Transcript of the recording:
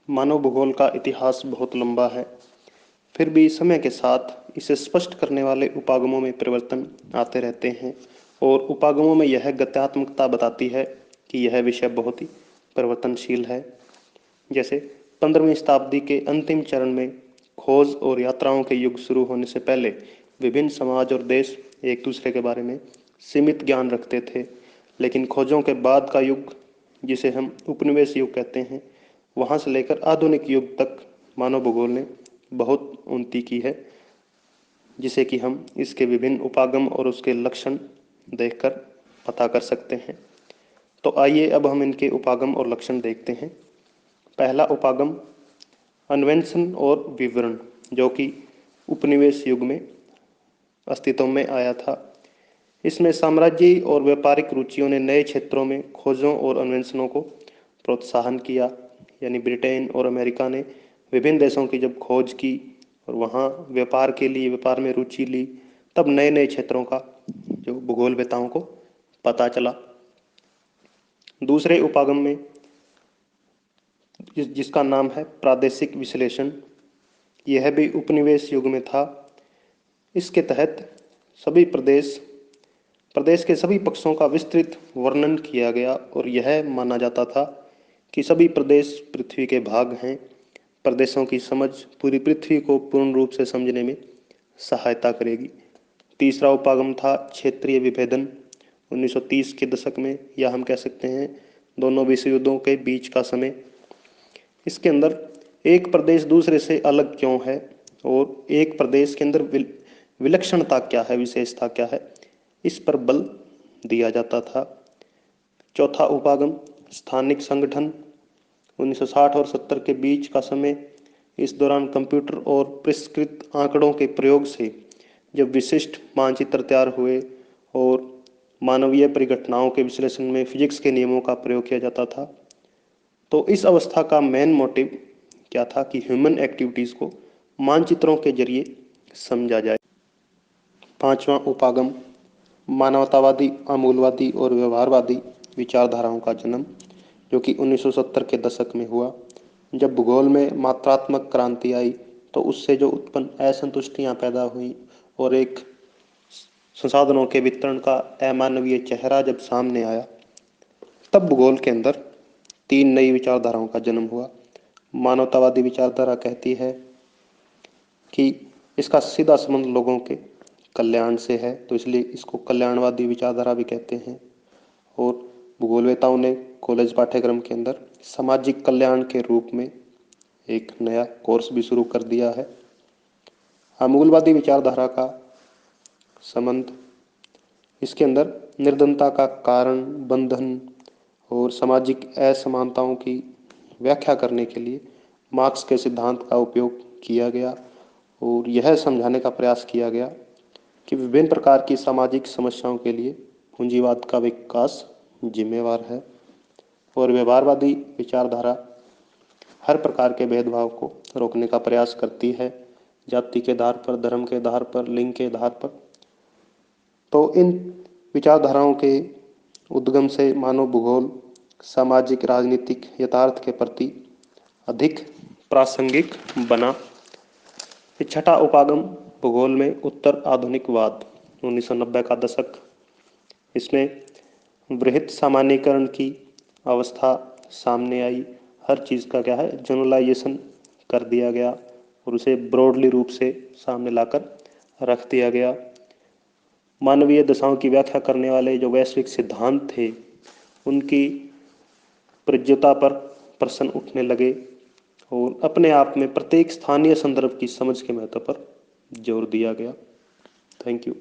मानव भूगोल का इतिहास बहुत लंबा है, फिर भी समय के साथ इसे स्पष्ट करने वाले उपागमों में परिवर्तन आते रहते हैं और उपागमों में यह गत्यात्मकता बताती है कि यह विषय बहुत ही परिवर्तनशील है। जैसे 15वीं शताब्दी के अंतिम चरण में खोज और यात्राओं के युग शुरू होने से पहले विभिन्न समाज और देश एक दूसरे के बारे में सीमित ज्ञान रखते थे, लेकिन खोजों के बाद का युग, जिसे हम उपनिवेश युग कहते हैं, वहाँ से लेकर आधुनिक युग तक मानव भूगोल ने बहुत उन्नति की है, जिसे कि हम इसके विभिन्न उपागम और उसके लक्षण देखकर पता कर सकते हैं। तो आइए अब हम इनके उपागम और लक्षण देखते हैं। पहला उपागम अन्वेषण और विवरण, जो कि उपनिवेश युग में अस्तित्व में आया था। इसमें साम्राज्यी और व्यापारिक रुचियों ने नए क्षेत्रों में खोजों और अन्वेषणों को प्रोत्साहन किया। यानी ब्रिटेन और अमेरिका ने विभिन्न देशों की जब खोज की और वहाँ व्यापार के लिए व्यापार में रुचि ली, तब नए नए क्षेत्रों का जो भूगोलवेताओं को पता चला। दूसरे उपागम में जिसका नाम है प्रादेशिक विश्लेषण, यह भी उपनिवेश युग में था। इसके तहत सभी प्रदेश के सभी पक्षों का विस्तृत वर्णन किया गया और यह माना जाता था कि सभी प्रदेश पृथ्वी के भाग हैं। प्रदेशों की समझ पूरी पृथ्वी को पूर्ण रूप से समझने में सहायता करेगी। तीसरा उपागम था क्षेत्रीय विभेदन। 1930 के दशक में, या हम कह सकते हैं दोनों विश्व युद्धों के बीच का समय। इसके अंदर एक प्रदेश दूसरे से अलग क्यों है और एक प्रदेश के अंदर विलक्षणता क्या है, विशेषता क्या है, इस पर बल दिया जाता था। चौथा उपागम स्थानिक संगठन। 1960 और 70 के बीच का समय। इस दौरान कंप्यूटर और परिष्कृत आंकड़ों के प्रयोग से जब विशिष्ट मानचित्र तैयार हुए और मानवीय परिघटनाओं के विश्लेषण में फिजिक्स के नियमों का प्रयोग किया जाता था, तो इस अवस्था का मेन मोटिव क्या था कि ह्यूमन एक्टिविटीज़ को मानचित्रों के जरिए समझा जाए। पांचवा उपागम मानवतावादी, आमूलवादी और व्यवहारवादी विचारधाराओं का जन्म, जो कि 1970 के दशक में हुआ। जब भूगोल में मात्रात्मक क्रांति आई तो उससे जो उत्पन्न असंतुष्टियां पैदा हुई और एक संसाधनों के वितरण का अमानवीय चेहरा जब सामने आया, तब भूगोल के अंदर तीन नई विचारधाराओं का जन्म हुआ। मानवतावादी विचारधारा कहती है कि इसका सीधा संबंध लोगों के कल्याण से है, तो इसलिए इसको कल्याणवादी विचारधारा भी कहते हैं। और भूगोलवेताओं ने कॉलेज पाठ्यक्रम के अंदर सामाजिक कल्याण के रूप में एक नया कोर्स भी शुरू कर दिया है। आमूलवादी विचारधारा का संबंध, इसके अंदर निर्धनता का कारण, बंधन और सामाजिक असमानताओं की व्याख्या करने के लिए मार्क्स के सिद्धांत का उपयोग किया गया और यह समझाने का प्रयास किया गया कि विभिन्न प्रकार की सामाजिक समस्याओं के लिए पूंजीवाद का विकास जिम्मेवार है। और व्यवहारवादी विचारधारा हर प्रकार के भेदभाव को रोकने का प्रयास करती है, जाति के आधार पर, धर्म के आधार पर, लिंग के आधार पर। तो इन विचारधाराओं के उद्गम से मानव भूगोल सामाजिक राजनीतिक यथार्थ के प्रति अधिक प्रासंगिक बना। छठा उपागम भूगोल में उत्तर आधुनिकवाद, 1990 का दशक। इसमें वृहत सामान्यीकरण की अवस्था सामने आई। हर चीज़ का क्या है, जनरलाइजेशन कर दिया गया और उसे ब्रॉडली रूप से सामने लाकर रख दिया गया। मानवीय दशाओं की व्याख्या करने वाले जो वैश्विक सिद्धांत थे, उनकी प्रज्ञता पर प्रश्न उठने लगे और अपने आप में प्रत्येक स्थानीय संदर्भ की समझ के महत्व पर जोर दिया गया। Thank you.